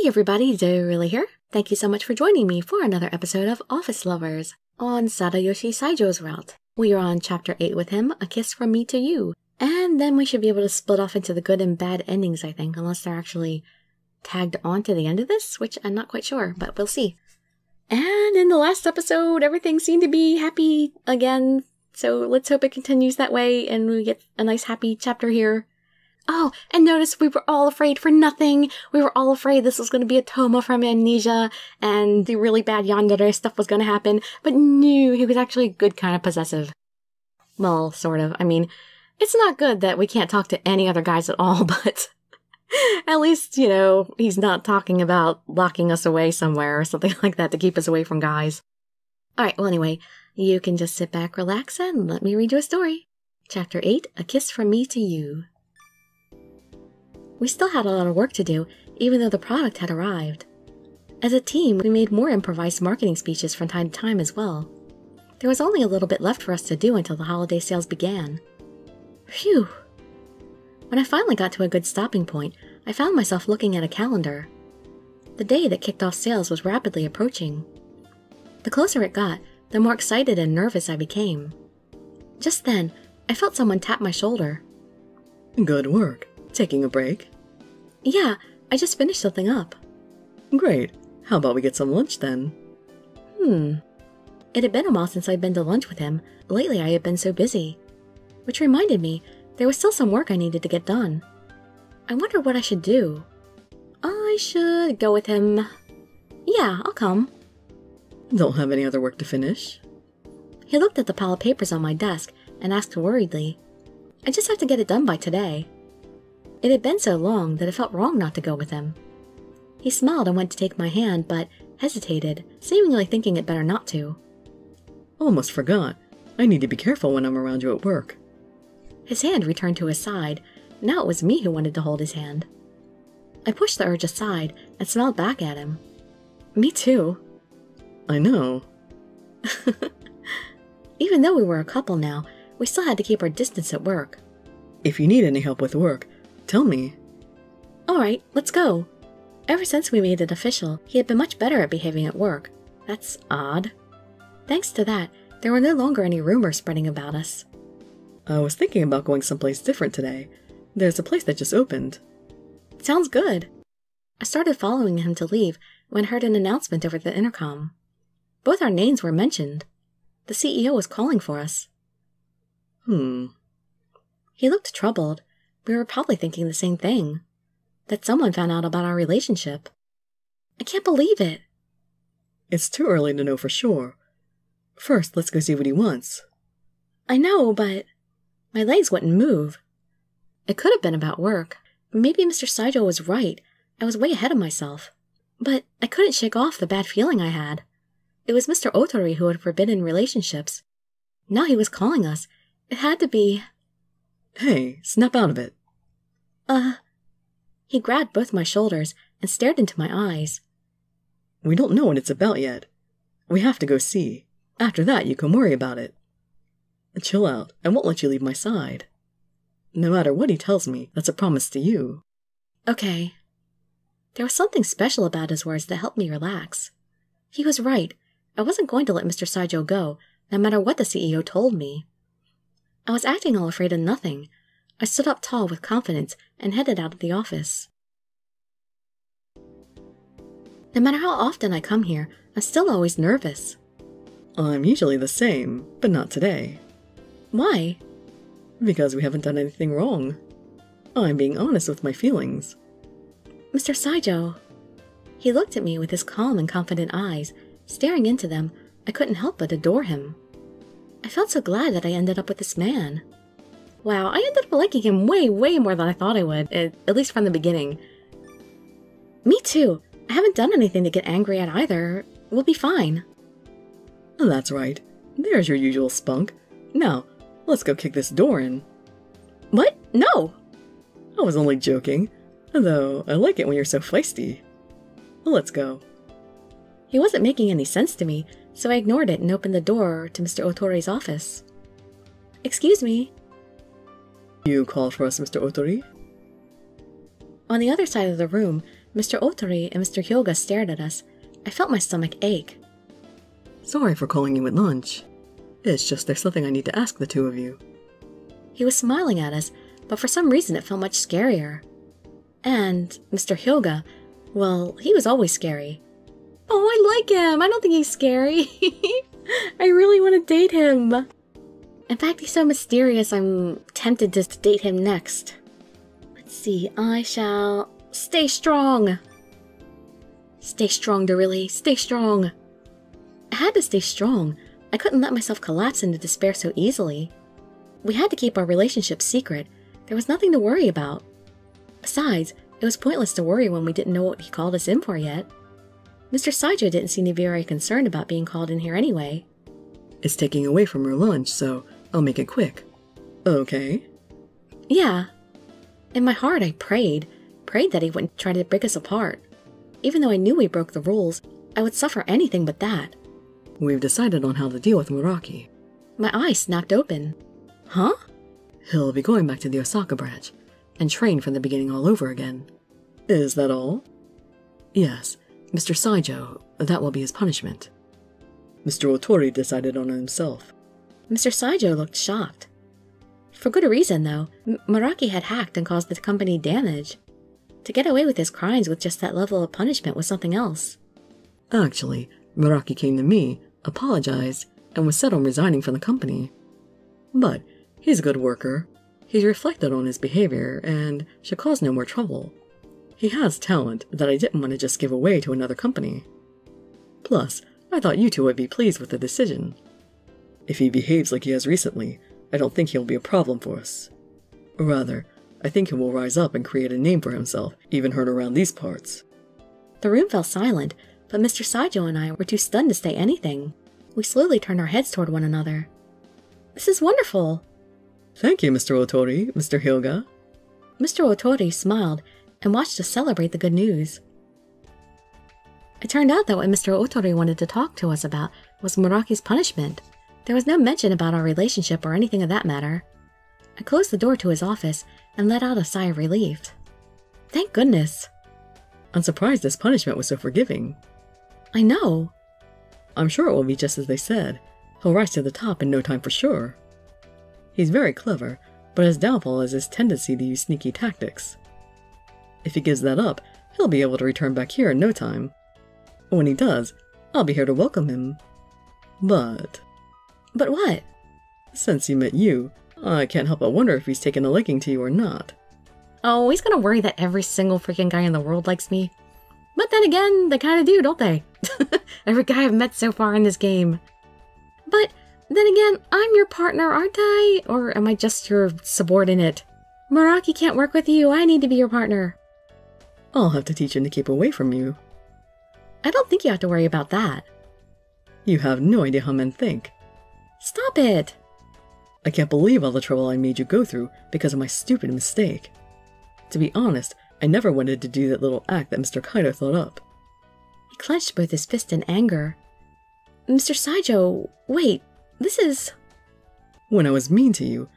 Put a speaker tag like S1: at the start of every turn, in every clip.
S1: Hey everybody, Dirili here. Thank you so much for joining me for another episode of Office Lovers on Sadayoshi Saijo's route. We are on chapter 8 with him, A Kiss From Me to You. And then we should be able to split off into the good and bad endings, I think, unless they're actually tagged on to the end of this, which I'm not quite sure, but we'll see. And in the last episode, everything seemed to be happy again, so let's hope it continues that way and we get a nice happy chapter here. Oh, and notice we were all afraid for nothing. We were all afraid this was going to be a Toma from Amnesia and the really bad yandere stuff was going to happen, but no, he was actually a good kind of possessive. Well, sort of. I mean, it's not good that we can't talk to any other guys at all, but at least, you know, he's not talking about locking us away somewhere or something like that to keep us away from guys. Alright, well anyway, you can just sit back, relax, and let me read you a story. Chapter 8, A Kiss From Me to You. We still had a lot of work to do, even though the product had arrived. As a team, we made more improvised marketing speeches from time to time as well. There was only a little bit left for us to do until the holiday sales began. Phew! When I finally got to a good stopping point, I found myself looking at a calendar. The day that kicked off sales was rapidly approaching. The closer it got, the more excited and nervous I became. Just then, I felt someone tap my shoulder.
S2: Good work. Taking a break?
S1: Yeah, I just finished something up.
S2: Great. How about we get some lunch then?
S1: It had been a while since I'd been to lunch with him. Lately I had been so busy. Which reminded me, there was still some work I needed to get done. I wonder what I should do. I should go with him. Yeah, I'll come.
S2: Don't have any other work to finish?
S1: He looked at the pile of papers on my desk and asked worriedly. I just have to get it done by today. It had been so long that it felt wrong not to go with him. He smiled and went to take my hand, but hesitated, seemingly thinking it better not to.
S2: Almost forgot. I need to be careful when I'm around you at work.
S1: His hand returned to his side. Now it was me who wanted to hold his hand. I pushed the urge aside and smiled back at him. Me too.
S2: I know.
S1: Even though we were a couple now, we still had to keep our distance at work.
S2: If you need any help with work, tell me.
S1: Alright, let's go. Ever since we made it official, he had been much better at behaving at work. That's odd. Thanks to that, there were no longer any rumors spreading about us.
S2: I was thinking about going someplace different today. There's a place that just opened.
S1: Sounds good. I started following him to leave when I heard an announcement over the intercom. Both our names were mentioned. The CEO was calling for us. He looked troubled. We were probably thinking the same thing. That someone found out about our relationship. I can't believe it.
S2: It's too early to know for sure. First, let's go see what he wants.
S1: I know, but my legs wouldn't move. It could have been about work. Maybe Mr. Saijo was right. I was way ahead of myself. But I couldn't shake off the bad feeling I had. It was Mr. Otori who had forbidden relationships. Now he was calling us. It had to be...
S2: Hey, snap out of it.
S1: He grabbed both my shoulders and stared into my eyes.
S2: We don't know what it's about yet. We have to go see. After that, you can worry about it. Chill out. I won't let you leave my side. No matter what he tells me, that's a promise to you.
S1: Okay. There was something special about his words that helped me relax. He was right. I wasn't going to let Mr. Saijo go, no matter what the CEO told me. I was acting all afraid of nothing. I stood up tall with confidence and headed out of the office. No matter how often I come here, I'm still always nervous.
S2: I'm usually the same, but not today.
S1: Why?
S2: Because we haven't done anything wrong. I'm being honest with my feelings.
S1: Mr. Saijo. He looked at me with his calm and confident eyes. Staring into them, I couldn't help but adore him. I felt so glad that I ended up with this man. Wow, I ended up liking him way, way more than I thought I would, at least from the beginning. Me too. I haven't done anything to get angry at either. We'll be fine.
S2: That's right. There's your usual spunk. Now, let's go kick this door in.
S1: What? No!
S2: I was only joking, though I like it when you're so feisty. Let's go.
S1: He wasn't making any sense to me, so I ignored it and opened the door to Mr. Otori's office. Excuse me.
S2: You called for us, Mr. Otori?
S1: On the other side of the room, Mr. Otori and Mr. Hyoga stared at us. I felt my stomach ache.
S2: Sorry for calling you at lunch. It's just there's something I need to ask the two of you.
S1: He was smiling at us, but for some reason it felt much scarier. And Mr. Hyoga, well, he was always scary. Oh, I like him! I don't think he's scary. I really want to date him. In fact, he's so mysterious, I'm tempted to date him next. Let's see, I shall stay strong. Stay strong, Dirili, stay strong. I had to stay strong. I couldn't let myself collapse into despair so easily. We had to keep our relationship secret. There was nothing to worry about. Besides, it was pointless to worry when we didn't know what he called us in for yet. Mr. Saijo didn't seem to be very concerned about being called in here anyway.
S2: It's taking away from your lunch, so I'll make it quick. Okay?
S1: Yeah. In my heart, I prayed that he wouldn't try to break us apart. Even though I knew we broke the rules, I would suffer anything but that.
S2: We've decided on how to deal with Muraki.
S1: My eyes snapped open. Huh?
S2: He'll be going back to the Osaka branch and train from the beginning all over again. Is that all? Yes, Mr. Saijo, that will be his punishment. Mr. Otori decided on it himself.
S1: Mr. Saijo looked shocked. For good reason, though. Muraki had hacked and caused the company damage. To get away with his crimes with just that level of punishment was something else.
S2: Actually, Muraki came to me, apologized, and was set on resigning from the company. But he's a good worker. He's reflected on his behavior and should cause no more trouble. He has talent that I didn't want to just give away to another company. Plus, I thought you two would be pleased with the decision. If he behaves like he has recently, I don't think he'll be a problem for us. Rather, I think he will rise up and create a name for himself, even heard around these parts.
S1: The room fell silent, but Mr. Saijo and I were too stunned to say anything. We slowly turned our heads toward one another. This is wonderful!
S2: Thank you, Mr. Otori, Mr. Hyoga.
S1: Mr. Otori smiled and watched us celebrate the good news. It turned out that what Mr. Otori wanted to talk to us about was Muraki's punishment. There was no mention about our relationship or anything of that matter. I closed the door to his office and let out a sigh of relief. Thank goodness.
S2: I'm surprised this punishment was so forgiving.
S1: I know.
S2: I'm sure it will be just as they said. He'll rise to the top in no time for sure. He's very clever, but as doubtful as his tendency to use sneaky tactics. If he gives that up, he'll be able to return back here in no time. When he does, I'll be here to welcome him. But
S1: what?
S2: Since he met you, I can't help but wonder if he's taken a liking to you or not.
S1: Oh, he's gonna worry that every single freaking guy in the world likes me. But then again, they kinda do, don't they? Every guy I've met so far in this game. But then again, I'm your partner, aren't I? Or am I just your subordinate? Muraki can't work with you, I need to be your partner.
S2: I'll have to teach him to keep away from you.
S1: I don't think you have to worry about that.
S2: You have no idea how men think.
S1: Stop it!
S2: I can't believe all the trouble I made you go through because of my stupid mistake. To be honest, I never wanted to do that little act that Mr. Kaido thought up.
S1: He clenched both his fists in anger. Mr. Saijo, wait, this is...
S2: When I was mean to you,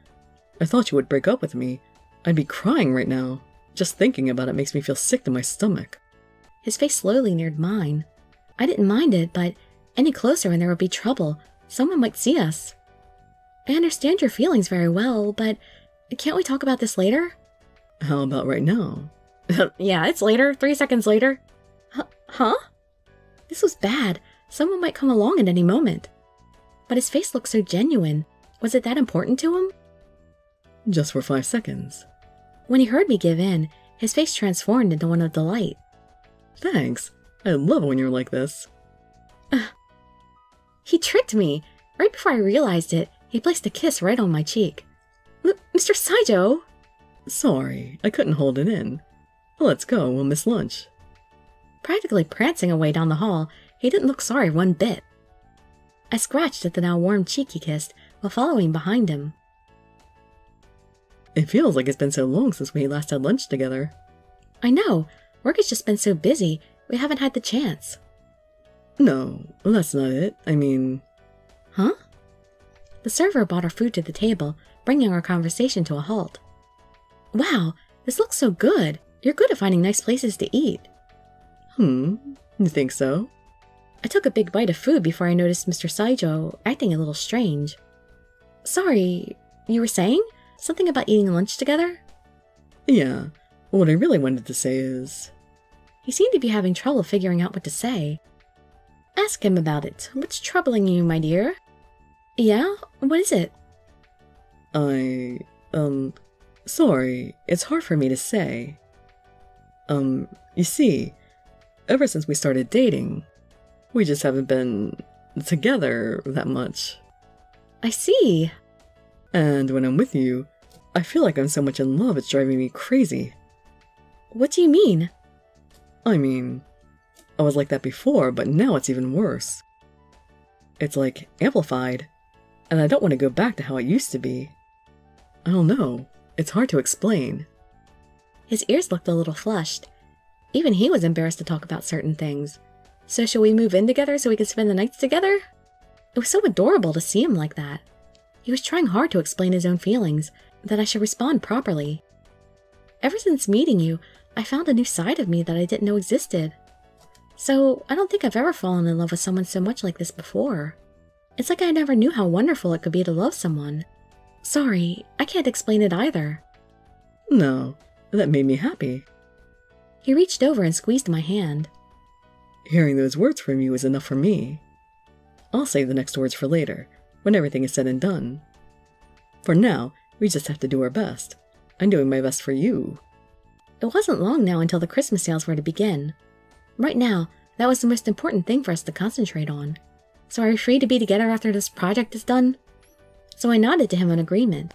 S2: I thought you would break up with me. I'd be crying right now. Just thinking about it makes me feel sick to my stomach.
S1: His face slowly neared mine. I didn't mind it, but any closer and there would be trouble. Someone might see us. I understand your feelings very well, but can't we talk about this later?
S2: How about right now?
S1: Yeah, it's later. 3 seconds later. Huh? This was bad. Someone might come along at any moment. But his face looked so genuine. Was it that important to him?
S2: Just for 5 seconds.
S1: When he heard me give in, his face transformed into one of delight.
S2: Thanks. I love when you're like this.
S1: He tricked me. Right before I realized it, he placed a kiss right on my cheek. Mr. Saijo!
S2: Sorry, I couldn't hold it in. Let's go, we'll miss lunch.
S1: Practically prancing away down the hall, he didn't look sorry one bit. I scratched at the now warm cheek he kissed while following behind him.
S2: It feels like it's been so long since we last had lunch together.
S1: I know. Work has just been so busy, we haven't had the chance.
S2: No, that's not it. I mean...
S1: Huh? The server brought our food to the table, bringing our conversation to a halt. Wow, this looks so good. You're good at finding nice places to eat.
S2: You think so?
S1: I took a big bite of food before I noticed Mr. Saijo acting a little strange. Sorry, you were saying? Something about eating lunch together?
S2: Yeah, what I really wanted to say is...
S1: He seemed to be having trouble figuring out what to say. Ask him about it. What's troubling you, my dear? Yeah? What is it?
S2: Sorry, it's hard for me to say. You see, ever since we started dating, we just haven't been together that much.
S1: I see.
S2: And when I'm with you, I feel like I'm so much in love it's driving me crazy.
S1: What do you mean?
S2: I mean, I was like that before, but now it's even worse. It's like amplified, and I don't want to go back to how it used to be. I don't know, it's hard to explain.
S1: His ears looked a little flushed. Even he was embarrassed to talk about certain things. So shall we move in together so we can spend the nights together? It was so adorable to see him like that. He was trying hard to explain his own feelings, that I should respond properly. Ever since meeting you, I found a new side of me that I didn't know existed. So I don't think I've ever fallen in love with someone so much like this before. It's like I never knew how wonderful it could be to love someone. Sorry, I can't explain it either.
S2: No, that made me happy.
S1: He reached over and squeezed my hand.
S2: Hearing those words from you is enough for me. I'll save the next words for later, when everything is said and done. For now, we just have to do our best. I'm doing my best for you.
S1: It wasn't long now until the Christmas sales were to begin. Right now, that was the most important thing for us to concentrate on. So are we free to be together after this project is done? So I nodded to him in agreement.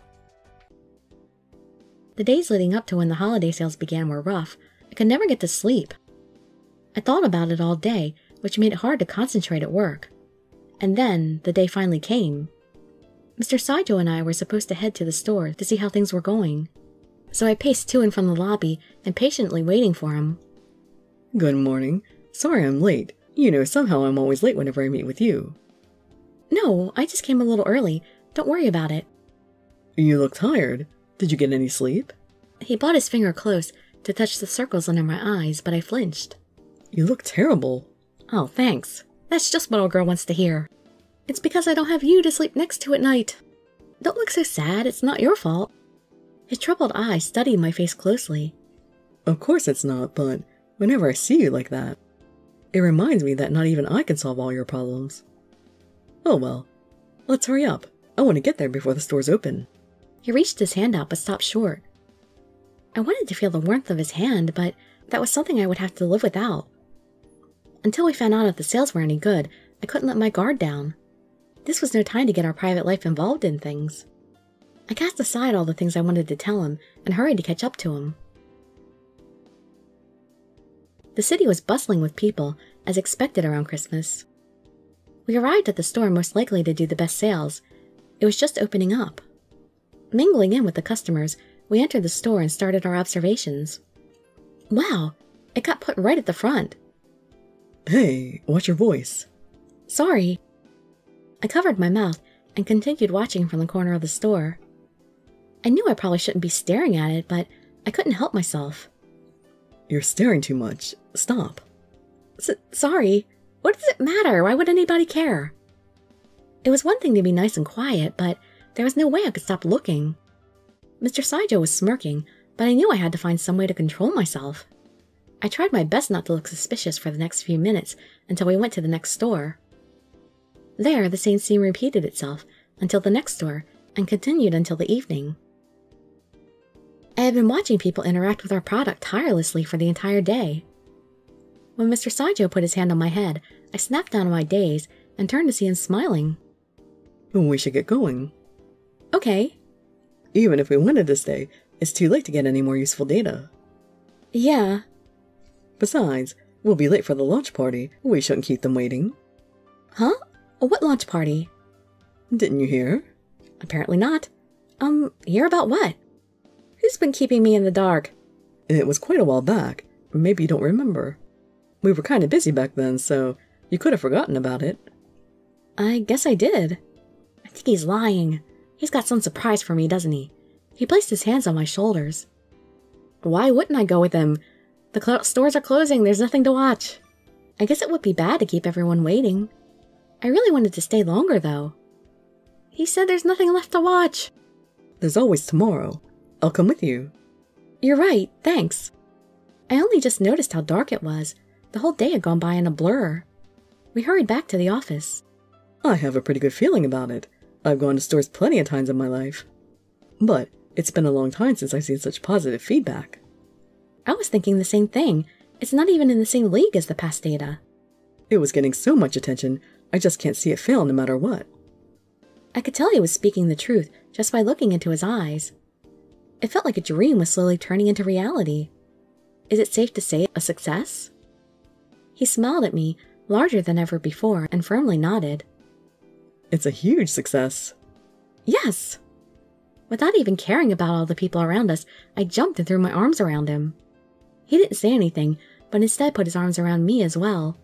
S1: The days leading up to when the holiday sales began were rough. I could never get to sleep. I thought about it all day, which made it hard to concentrate at work. And then, the day finally came. Mr. Saijo and I were supposed to head to the store to see how things were going. So I paced to and from the lobby, impatiently waiting for him.
S2: Good morning. Sorry I'm late. You know, somehow I'm always late whenever I meet with you.
S1: No, I just came a little early. Don't worry about it.
S2: You look tired. Did you get any sleep?
S1: He brought his finger close to touch the circles under my eyes, but I flinched.
S2: You look terrible.
S1: Oh, thanks. That's just what a girl wants to hear. It's because I don't have you to sleep next to at night. Don't look so sad, it's not your fault. His troubled eyes studied my face closely.
S2: Of course it's not, but whenever I see you like that, it reminds me that not even I can solve all your problems. Oh well, let's hurry up. I want to get there before the stores open.
S1: He reached his hand out but stopped short. I wanted to feel the warmth of his hand, but that was something I would have to live without. Until we found out if the sales were any good, I couldn't let my guard down. This was no time to get our private life involved in things. I cast aside all the things I wanted to tell him and hurried to catch up to him. The city was bustling with people, as expected around Christmas. We arrived at the store most likely to do the best sales. It was just opening up. Mingling in with the customers, we entered the store and started our observations. Wow, it got put right at the front.
S2: Hey, watch your voice.
S1: Sorry. I covered my mouth and continued watching from the corner of the store. I knew I probably shouldn't be staring at it, but I couldn't help myself.
S2: You're staring too much. Stop.
S1: Sorry. What does it matter? Why would anybody care? It was one thing to be nice and quiet, but there was no way I could stop looking. Mr. Saijo was smirking, but I knew I had to find some way to control myself. I tried my best not to look suspicious for the next few minutes until we went to the next store. There, the same scene repeated itself until the next store and continued until the evening. I had been watching people interact with our product tirelessly for the entire day. When Mr. Saijo put his hand on my head, I snapped out of my daze and turned to see him smiling.
S2: We should get going.
S1: Okay.
S2: Even if we wanted to stay, it's too late to get any more useful data.
S1: Yeah.
S2: Besides, we'll be late for the launch party. We shouldn't keep them waiting.
S1: Huh? What launch party?
S2: Didn't you hear?
S1: Apparently not. Hear about what? Who's been keeping me in the dark?
S2: It was quite a while back. Maybe you don't remember. We were kind of busy back then, so you could have forgotten about it.
S1: I guess I did. I think he's lying. He's got some surprise for me, doesn't he? He placed his hands on my shoulders. Why wouldn't I go with him? The stores are closing, there's nothing to watch. I guess it would be bad to keep everyone waiting. I really wanted to stay longer, though. He said there's nothing left to watch.
S2: There's always tomorrow. I'll come with you.
S1: You're right, thanks. I only just noticed how dark it was. The whole day had gone by in a blur. We hurried back to the office.
S2: I have a pretty good feeling about it. I've gone to stores plenty of times in my life. But it's been a long time since I've seen such positive feedback.
S1: I was thinking the same thing. It's not even in the same league as the past data.
S2: It was getting so much attention, I just can't see it fail no matter what.
S1: I could tell he was speaking the truth just by looking into his eyes. It felt like a dream was slowly turning into reality. Is it safe to say a success? He smiled at me, larger than ever before, and firmly nodded.
S2: It's a huge success.
S1: Yes! Without even caring about all the people around us, I jumped and threw my arms around him. He didn't say anything, but instead put his arms around me as well.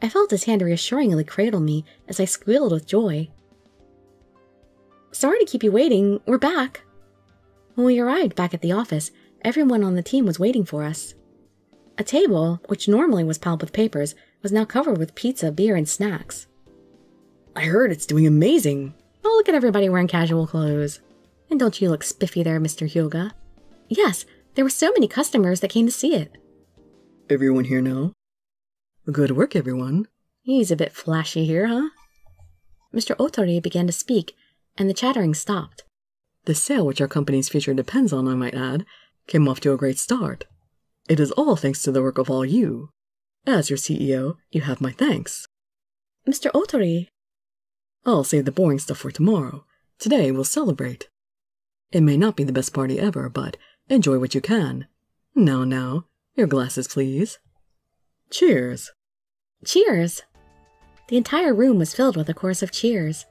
S1: I felt his hand reassuringly cradle me as I squealed with joy. Sorry to keep you waiting, we're back. When we arrived back at the office, everyone on the team was waiting for us. A table, which normally was piled with papers, was now covered with pizza, beer, and snacks.
S2: I heard it's doing amazing.
S1: Oh, look at everybody wearing casual clothes. And don't you look spiffy there, Mr. Hyuga? Yes, there were so many customers that came to see it.
S2: Everyone here now? Good work, everyone.
S1: He's a bit flashy here, huh? Mr. Otori began to speak, and the chattering stopped.
S2: The sale, which our company's future depends on, I might add, came off to a great start. It is all thanks to the work of all you. As your CEO, you have my thanks.
S1: Mr. Otori.
S2: I'll save the boring stuff for tomorrow. Today we'll celebrate. It may not be the best party ever, but enjoy what you can. Now, your glasses, please. Cheers.
S1: Cheers. The entire room was filled with a chorus of cheers.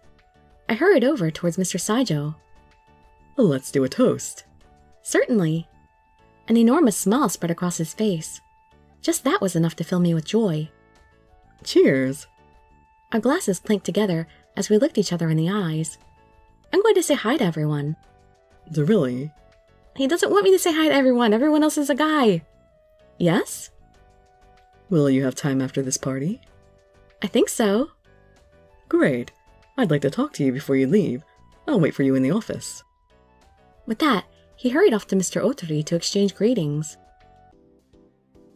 S1: I hurried over towards Mr. Saijo.
S2: Let's do a toast.
S1: Certainly. An enormous smile spread across his face. Just that was enough to fill me with joy.
S2: Cheers.
S1: Our glasses clinked together as we looked each other in the eyes. I'm going to say hi to everyone.
S2: Dirili?
S1: He doesn't want me to say hi to everyone. Everyone else is a guy. Yes?
S2: Will you have time after this party?
S1: I think so.
S2: Great. I'd like to talk to you before you leave. I'll wait for you in the office.
S1: With that, he hurried off to Mr. Otori to exchange greetings.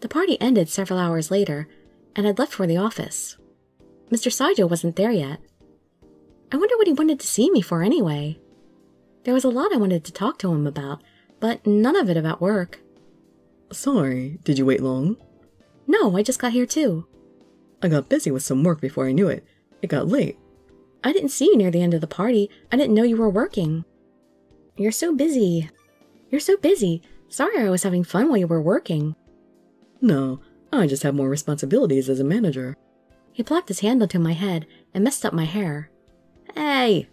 S1: The party ended several hours later, and I'd left for the office. Mr. Saijo wasn't there yet. I wonder what he wanted to see me for anyway. There was a lot I wanted to talk to him about, but none of it about work.
S2: Sorry, did you wait long?
S1: No, I just got here too.
S2: I got busy with some work before I knew it. It got late.
S1: I didn't see you near the end of the party. I didn't know you were working. You're so busy. You're so busy. Sorry I was having fun while you were working.
S2: No, I just have more responsibilities as a manager.
S1: He plopped his hand onto my head and messed up my hair. Hey!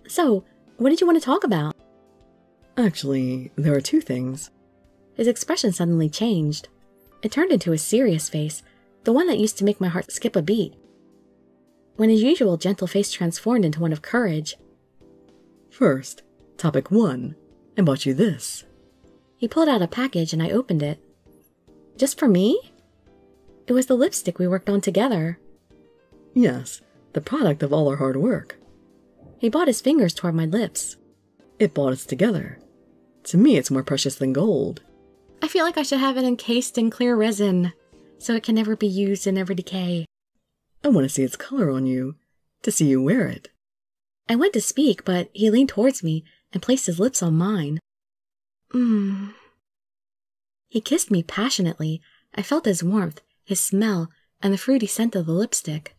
S1: So, what did you want to talk about?
S2: Actually, there are two things.
S1: His expression suddenly changed. It turned into a serious face, the one that used to make my heart skip a beat. When his usual gentle face transformed into one of courage.
S2: First, topic 1. I bought you this.
S1: He pulled out a package and I opened it. Just for me? It was the lipstick we worked on together.
S2: Yes, the product of all our hard work.
S1: He brought his fingers toward my lips.
S2: It brought us together. To me, it's more precious than gold.
S1: I feel like I should have it encased in clear resin, so it can never be used and never decay.
S2: I want to see its color on you, to see you wear it.
S1: I went to speak, but he leaned towards me and placed his lips on mine. He kissed me passionately. I felt his warmth, his smell, and the fruity scent of the lipstick.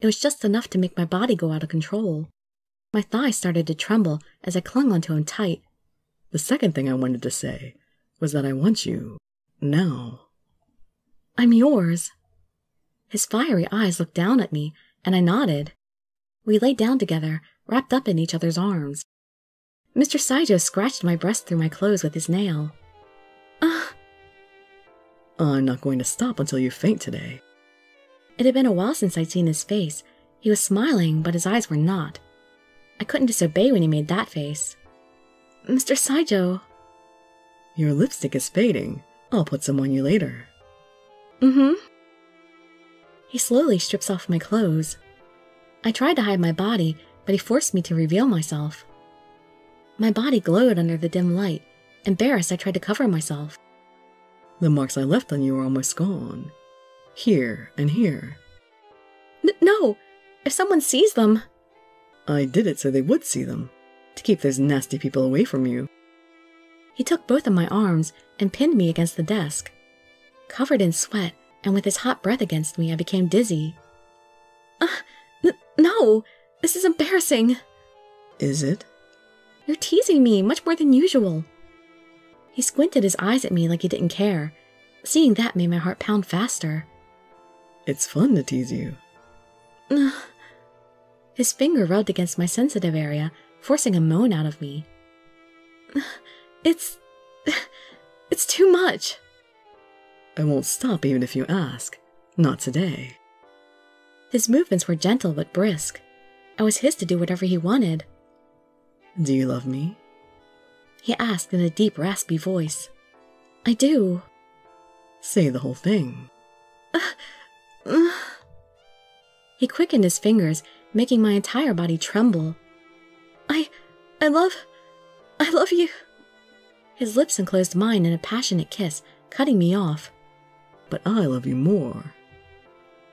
S1: It was just enough to make my body go out of control. My thighs started to tremble as I clung onto him tight.
S2: The second thing I wanted to say was that I want you now.
S1: I'm yours. His fiery eyes looked down at me, and I nodded. We lay down together, wrapped up in each other's arms. Mr. Saijo scratched my breast through my clothes with his nail.
S2: I'm not going to stop until you faint today.
S1: It had been a while since I'd seen his face. He was smiling, but his eyes were not. I couldn't disobey when he made that face. Mr. Saijo.
S2: Your lipstick is fading. I'll put some on you later.
S1: Mm-hmm. He slowly strips off my clothes. I tried to hide my body, but he forced me to reveal myself. My body glowed under the dim light. Embarrassed, I tried to cover myself.
S2: The marks I left on you are almost gone. Here and here.
S1: No! If someone sees them...
S2: I did it so they would see them, to keep those nasty people away from you.
S1: He took both of my arms and pinned me against the desk. Covered in sweat, and with his hot breath against me, I became dizzy. No! This is embarrassing!
S2: Is it?
S1: You're teasing me much more than usual. He squinted his eyes at me like he didn't care. Seeing that made my heart pound faster.
S2: It's fun to tease you.
S1: His finger rubbed against my sensitive area, forcing a moan out of me. It's too much.
S2: I won't stop even if you ask. Not today.
S1: His movements were gentle but brisk. I was his to do whatever he wanted.
S2: Do you love me?
S1: He asked in a deep, raspy voice. I do.
S2: Say the whole thing.
S1: He quickened his fingers, making my entire body tremble. I love you. His lips enclosed mine in a passionate kiss, cutting me off.
S2: But I love you more.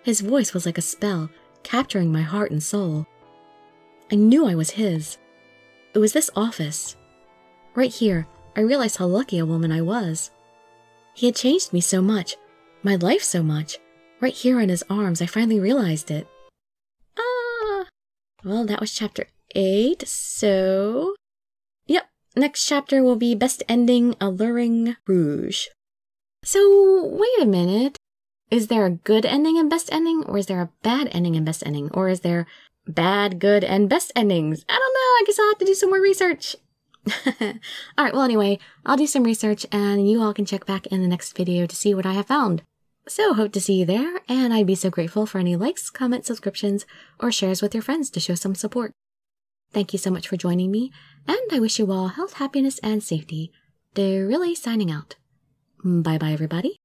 S1: His voice was like a spell, capturing my heart and soul. I knew I was his. It was this office. Right here, I realized how lucky a woman I was. He had changed me so much, my life so much. Right here in his arms, I finally realized it. Well, that was chapter 8, so... Yep, next chapter will be Best Ending Alluring Rouge. So, wait a minute. Is there a good ending and best ending, or is there a bad ending and best ending? Or is there bad, good, and best endings? I don't know, I guess I'll have to do some more research. Alright, well anyway, I'll do some research and you all can check back in the next video to see what I have found. So, hope to see you there, and I'd be so grateful for any likes, comments, subscriptions, or shares with your friends to show some support. Thank you so much for joining me, and I wish you all health, happiness, and safety. Dirili signing out. Bye-bye, everybody.